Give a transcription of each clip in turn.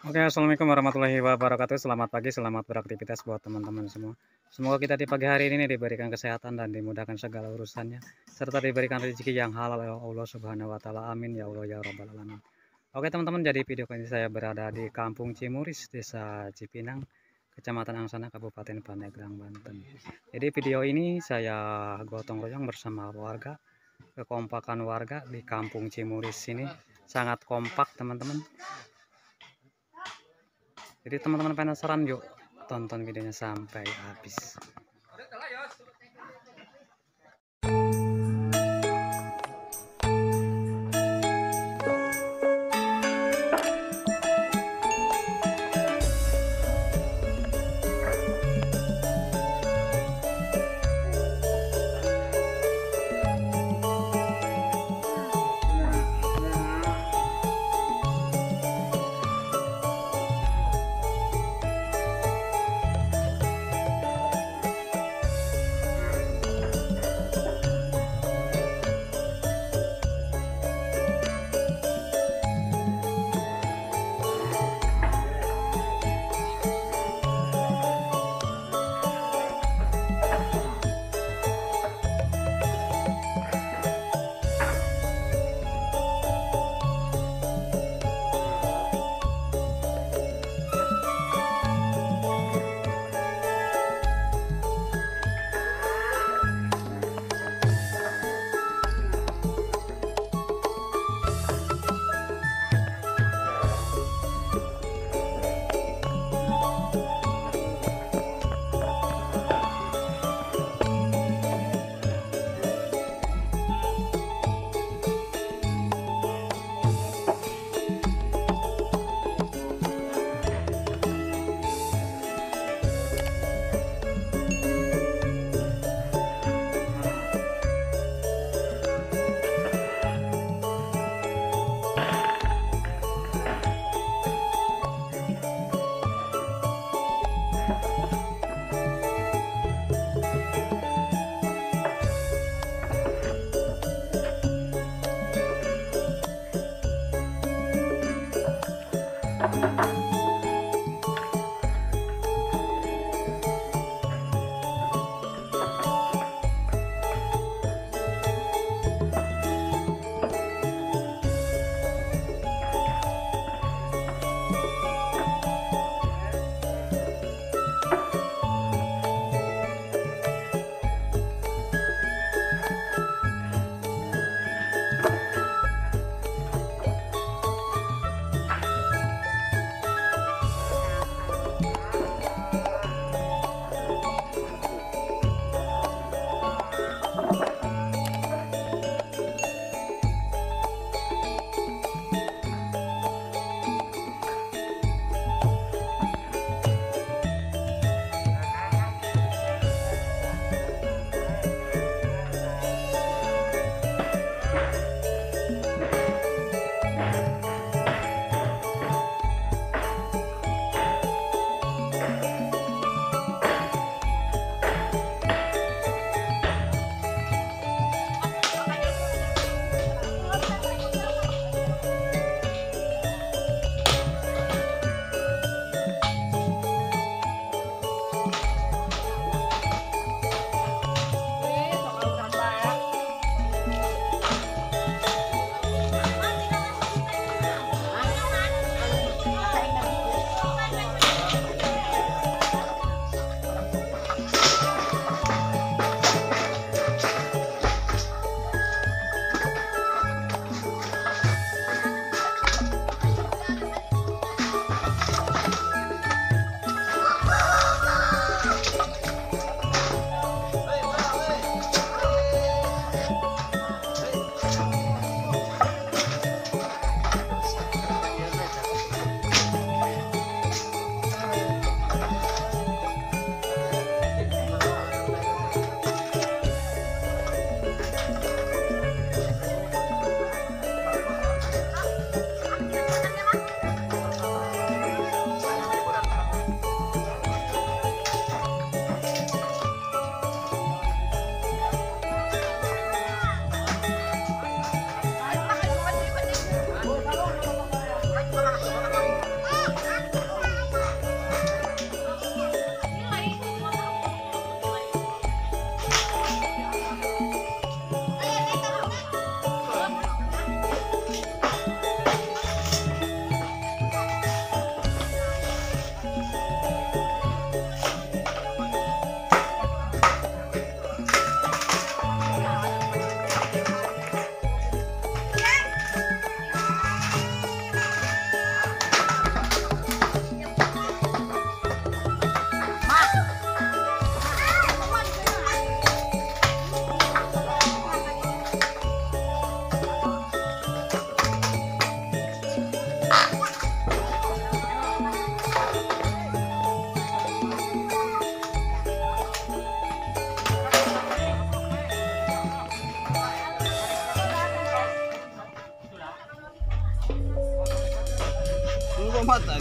Oke, assalamualaikum warahmatullahi wabarakatuh. Selamat pagi, selamat beraktivitas buat teman-teman semua. Semoga kita di pagi hari ini diberikan kesehatan dan dimudahkan segala urusannya, serta diberikan rezeki yang halal ya Allah Subhanahu wa Ta'ala. Amin ya Allah ya Rabbal 'Alamin. Oke, teman-teman, jadi video kali ini saya berada di Kampung Cimuris, Desa Cipinang, Kecamatan Angsana, Kabupaten Pandeglang, Banten. Jadi video ini saya gotong royong bersama warga. Kekompakan warga di Kampung Cimuris ini sangat kompak, teman-teman. Jadi teman-teman penasaran, yuk tonton videonya sampai habis.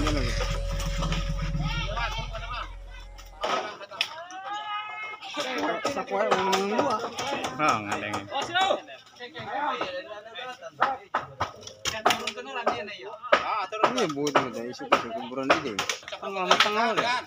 Oh, ngadengin. Ini bodoh dari situ kumpulan ini. Kan lama tengah ya.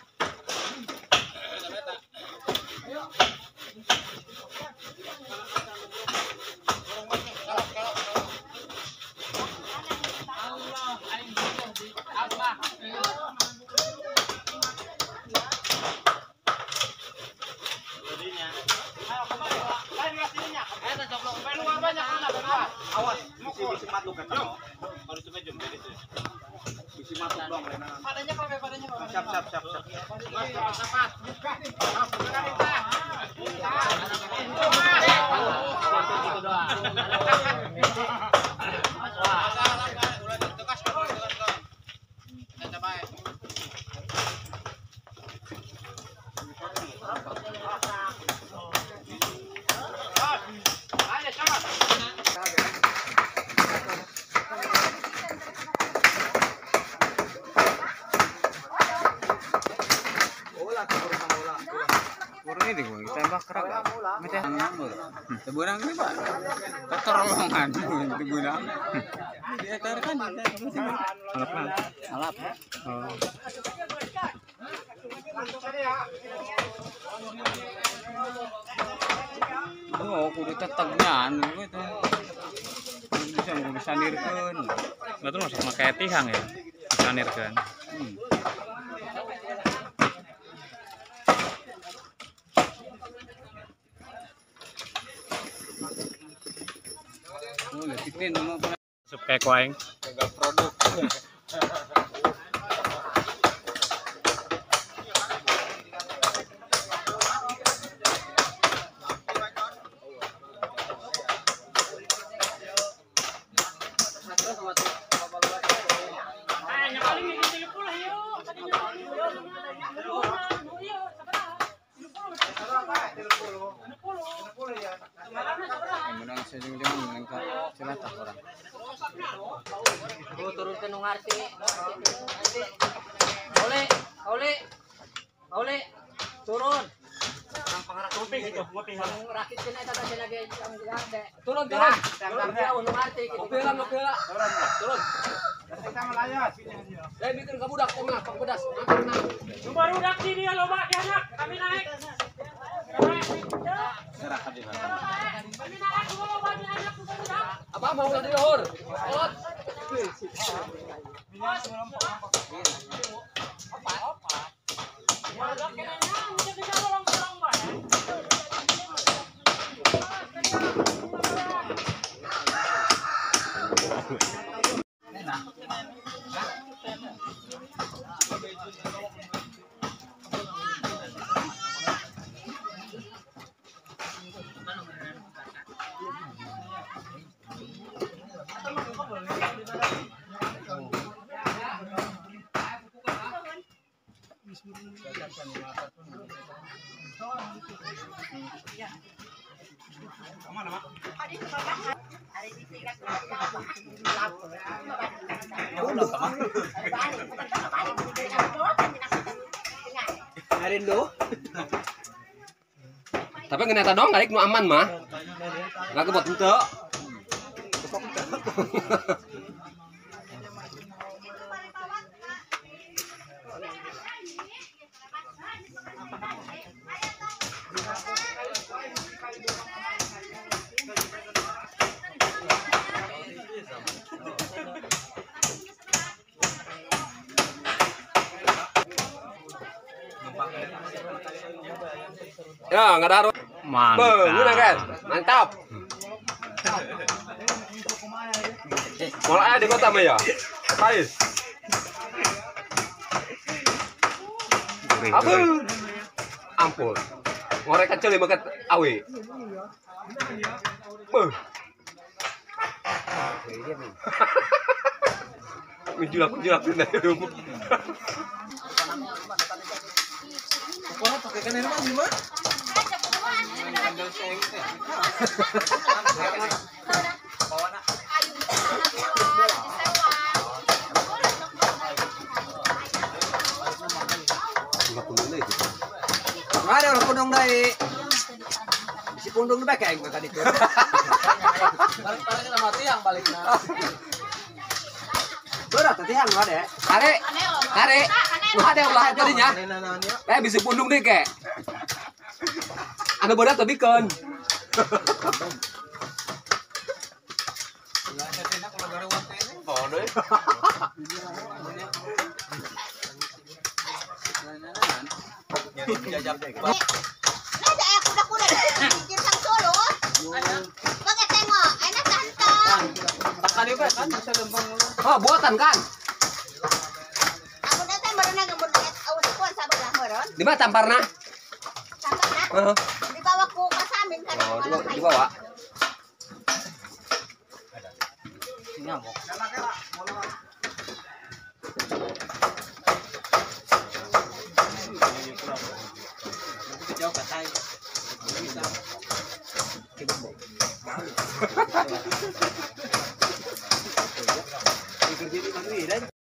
Awas, bisi matuk kan. Baru cuma jam dari itu. Bisi matuk dong. Padanya Pak, padanya Pak. Siap. Mas, cepat. Kurang ini gua tembak kerak. Mete ngambul. Teburang ini, Pak. Keterolongan teburang. Dia tarkan alap. Oh. Oh, kudu tetepnya anu gitu. Bisa nirkeun. Betul masuk pakai tihang ya. Sanirkeun. Oh, letitin mau Supek waing. produk. Menang sejauh menangkap celata orang. Turun ke nungarti. Oleh, turun. Ang pangarap ngopi gitu, ngopi ha. Rakit kena tata sila lagi ang gigante. Turun. Turun nungarti gitu. Ngopi lah. Turun. Kita melayas. Bikin ka budak tengah, pang pedas. Yung barudak di dia loba di anak, kami naik. Serahkan di sana. Kami naik dua loba di anak tuh barudak. Apa mau ulah di luhur? Olot. Barudak kenanya, udah kita bolong-bolong ba. Tapi ngeneta dong kali nu aman mah. Enggak kebot henteu. Ya, enggak ada harus. Guna kan? Mantap. Mulai di kota mah ya. Pais. Apa? Ampun. Ngorek kecil lima ket awe. Menjulak dari rumah. Wah, pakai kan mah di mana? Ada orang pundung dari si pundung bae kayak tadi tuh. Balik sama tiang baliknya. Berat tiang ada. Kare. Nu ada ulah jadinya. Bisa pundung deh kayak. Anu berat tapi kan. Nada aku dah kuda bikin sang solo. Bakit tengok, enak santan. Takali ba kan sa lembang mo. Oh, buatan kan? Aku datang baru na gambar awas kuan sabar lah meron. Di mana tamparna? Sampai na. Heeh. Dibawa ku ka sa amin kan. Oh, di bawah. Nyamok. Jauh ka tayo. Bisa.